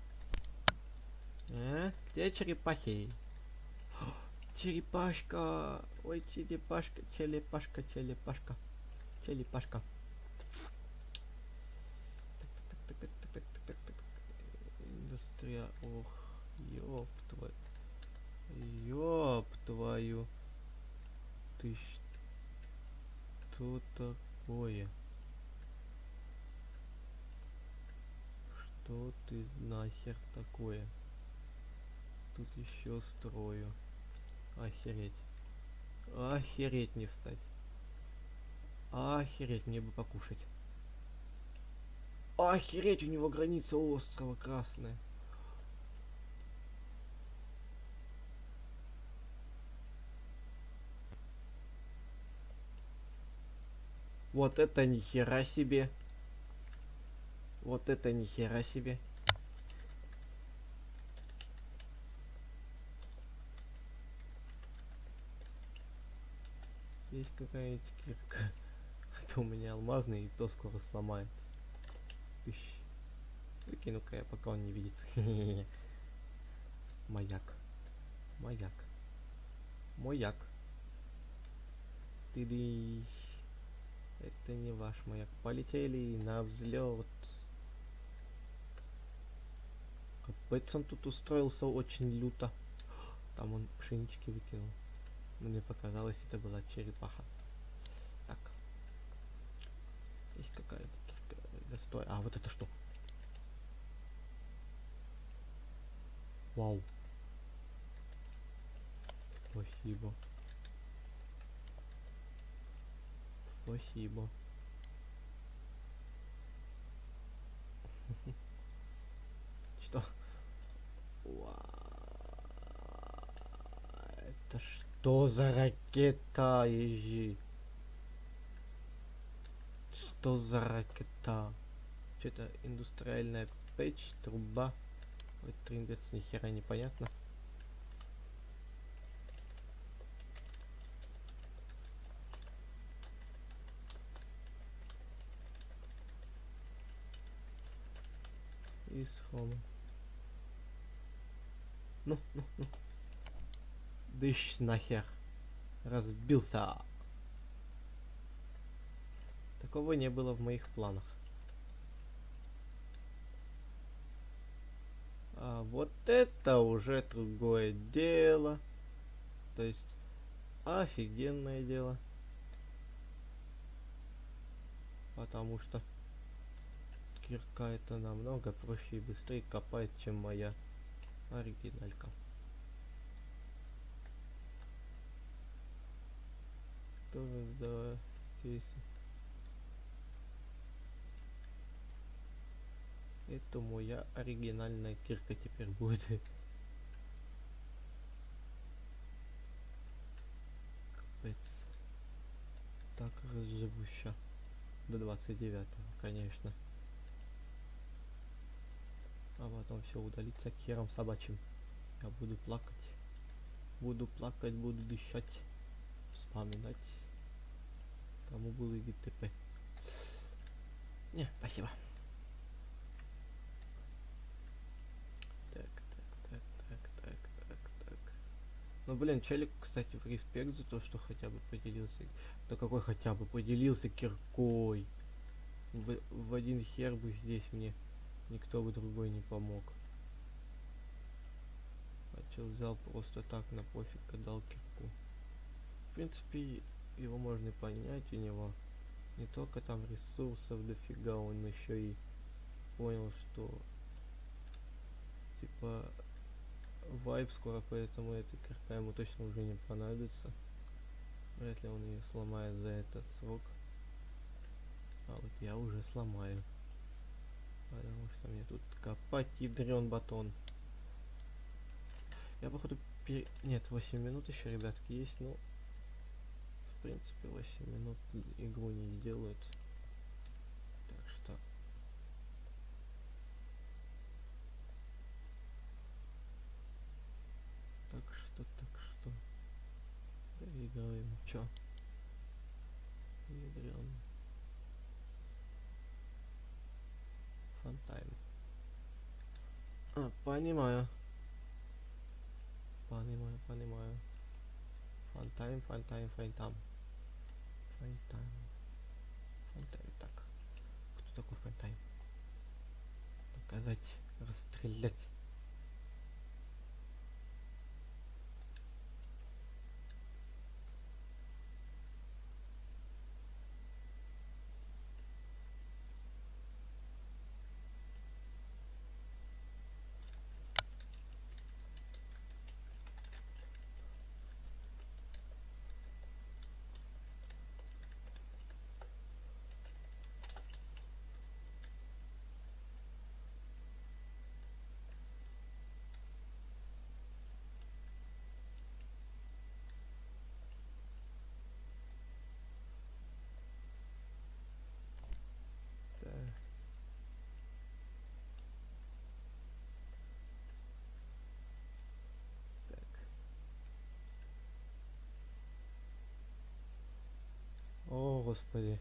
Где черепахи? Черепашка! Ой, черепашка, черепашка, черепашка, черепашка. Так. Индустрия, ох, ёб твою. Ты что такое? Что ты нахер такое? Тут еще строю. Охереть. Охереть не встать. Охереть, мне бы покушать. Охереть, у него граница острова красная. Вот это нихера себе. Вот это нихера себе. Есть какая-нибудь кирка. А то у меня алмазный, и то скоро сломается. Тыщ. Выкину-ка я, пока он не видит. Маяк. Маяк. Маяк. Ты это не ваш маяк. Полетели на взлет. Капец, он тут устроился очень люто. Там он пшенички выкинул. Мне показалось, это была черепаха. Так. Есть какая-то кирка. Да стой. А, вот это что? Вау. Спасибо. Спасибо. Что? Это что за ракета, ежи? Что за ракета? Что-то индустриальная печь, труба. Ой, триндец, ни хера непонятно. Из хома. Ну. Дыщ нахер. Разбился. Такого не было в моих планах. А вот это уже другое дело. То есть офигенное дело. Потому что кирка это намного проще и быстрее копает, чем моя оригиналька. Тоже да, кейсы. Это моя оригинальная кирка теперь будет. Капец. Так разживуща. До 29-го, конечно. А потом все удалится к херам собачьим. Я буду плакать. Буду плакать, буду дышать. Вспоминать. Кому был и ТП. Не, спасибо. Так. Ну блин, челик, кстати, в респект за то, что хотя бы поделился. Да какой хотя бы поделился киркой. В один хер бы здесь мне никто бы другой не помог. А чё взял просто так на пофиг, отдал кирку. В принципе, его можно и понять, у него не только там ресурсов дофига, он еще и понял, что типа вайп скоро, поэтому эта кирка ему точно уже не понадобится. Вряд ли он ее сломает за этот срок. А вот я уже сломаю. Потому что мне тут копать ядрен батон. Я походу нет, 8 минут еще, ребятки, есть, но в принципе 8 минут игру не сделают. Так что доиграем. Чё? Ядрен. Фантайм. А, понимаю. Фантайм, фантайм, фантайм. Фантайм. Фантайм. Так. Кто такой фантайм? Показать, расстрелять. Так. Так. О, господи.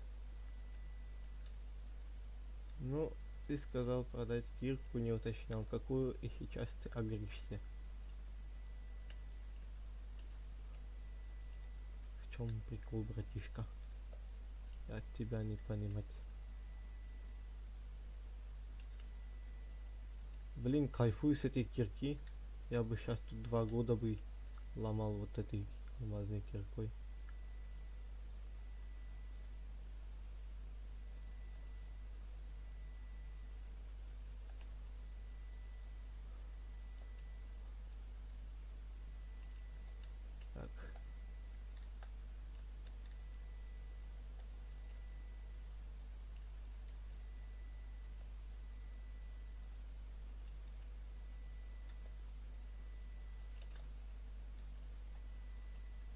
Ну, ты сказал продать кирку, не уточнял, какую, и сейчас ты огришься. В чем прикол, братишка? Как тебя не понимать? Блин, кайфую с этой кирки. Я бы сейчас тут 2 года бы ломал вот этой алмазной киркой. Так.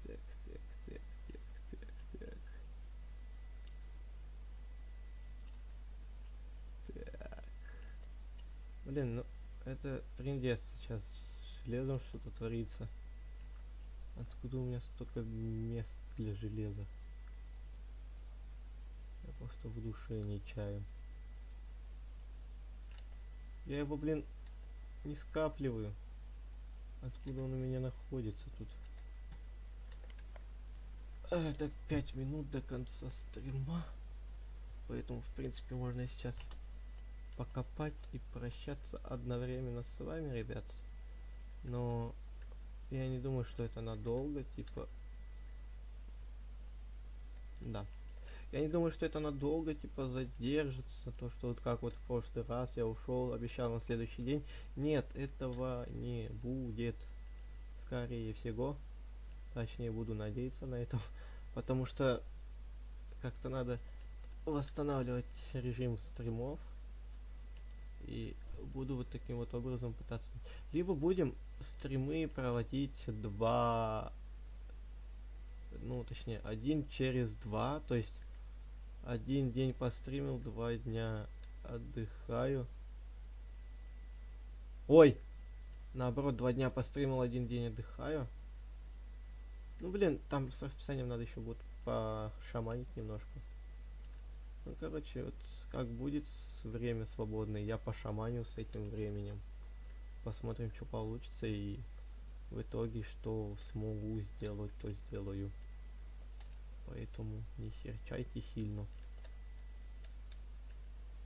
Так, так, так, так, так, так. Так. Блин, ну это трындец сейчас. С железом что-то творится. Откуда у меня столько мест для железа? Я просто в душе не чаю. Я его, блин, не скапливаю. Откуда он у меня находится тут? Это 5 минут до конца стрима. Поэтому, в принципе, можно сейчас покопать и прощаться одновременно с вами, ребят. Но я не думаю, что это надолго, типа... Да. Я не думаю, что это надолго, типа, задержится. То, что вот как вот в прошлый раз я ушел, обещал на следующий день. Нет, этого не будет. Скорее всего. Точнее, буду надеяться на это. Потому что как-то надо восстанавливать режим стримов. И буду вот таким вот образом пытаться. Либо будем стримы проводить ну точнее, 1 через 2. То есть 1 день постримил, 2 дня отдыхаю. Ой! Наоборот, 2 дня постримил, 1 день отдыхаю. Ну блин, там с расписанием надо еще будет пошаманить немножко. Ну короче, вот как будет время свободное, я пошаманю с этим временем. Посмотрим, что получится, и в итоге, что смогу сделать, то сделаю. Поэтому не серчайте сильно.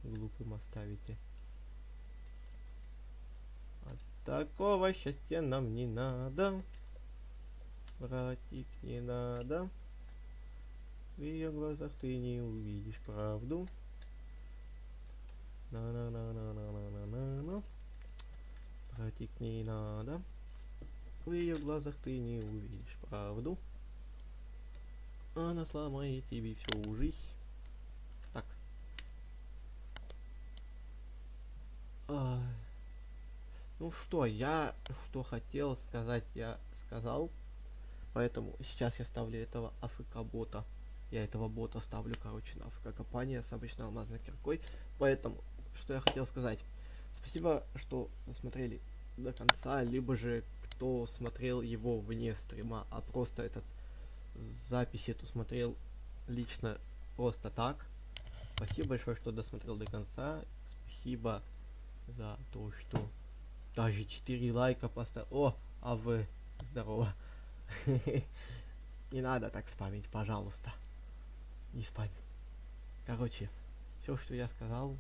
Глупым оставите. А такого счастья нам не надо. Братик, не надо. В ее глазах ты не увидишь правду. На-на-на-на-на-на-на-на. Братик, не надо. В ее глазах ты не увидишь правду. Она сломает тебе всю жизнь. Так. Ай. Ну что, я что хотел сказать, я сказал. Поэтому сейчас я ставлю этого АФК-бота. Я этого бота ставлю, короче, на АФК-копание с обычной алмазной киркой. Поэтому, что я хотел сказать. Спасибо, что смотрели до конца, либо же кто смотрел его вне стрима, а просто этот запись эту смотрел лично просто так. Спасибо большое, что досмотрел до конца. Спасибо за то, что даже 4 лайка поставил. О, а вы здорово. Не надо так спамить, пожалуйста. Не спамь. Короче, все, что я сказал.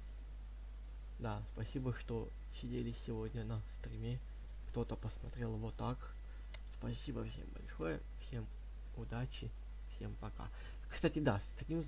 Да, спасибо, что сидели сегодня на стриме. Кто-то посмотрел вот так. Спасибо всем большое. Всем удачи. Всем пока. Кстати, да, стрим